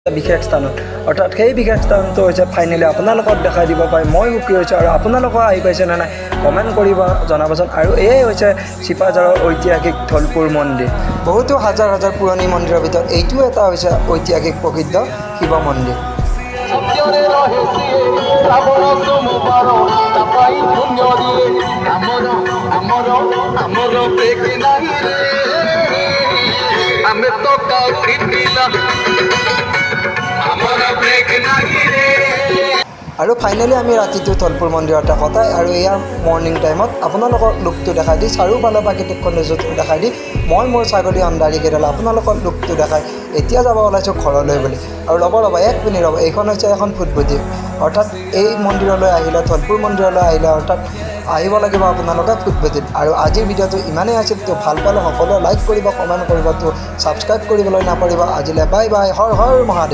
বিশেষ স্থানত অৰ্থাৎ সেই বিশেষ স্থানটো হৈছে ফাইনেলি আপোনালোকক দেখাই দিব পাৰি মই সুখী হৈছোঁ আৰু আপোনালোকৰ আহি পাইছে নে নাই কমেণ্ট কৰিব জনাবচোন আৰু এয়াই হৈছে চিপাঝাৰৰ ঐতিহাসিক ধলপুৰ মন্দিৰ বহুতো হাজাৰ হাজাৰ পুৰণি মন্দিৰৰ ভিতৰত এইটো এটা হৈছে ঐতিহাসিক প্ৰসিদ্ধ শিৱ মন্দিৰ আৰু ফাইনেলি আমি ৰাতিটো ধলপুৰ মন্দিৰতে কটাই আৰু ইয়াৰ মৰ্ণিং টাইমত আপোনালোকৰ লুকটো দেখাই দি চাৰিওফালৰ প্ৰাকৃতিক সৌন্দৰ্যটো দেখাই দি মই মোৰ ছাগলী অন্দাৰি কেইডাল আপোনালোকৰ লুকটো দেখাই এতিয়া যাব ওলাইছোঁ ঘৰলৈ বুলি আৰু ৰ'ব এক মিনিট ৰ'ব এইখন হৈছে এখন ফুটবুটি অৰ্থাৎ এই মন্দিৰলৈ আহিলে ধলপুৰ মন্দিৰলৈ আহিলে অৰ্থাৎ আহিব লাগিব আপোনালোকে ফুটবুটিত আৰু আজিৰ ভিডিঅ'টো ইমানেই আছিল তো ভাল পালে সকলোৱে লাইক কৰিব কমেণ্ট কৰিব তো ছাবস্ক্ৰাইব কৰিবলৈ নাপাহৰিব আজিলৈ বাই বাই হৰ হৰ মহাদেৱ।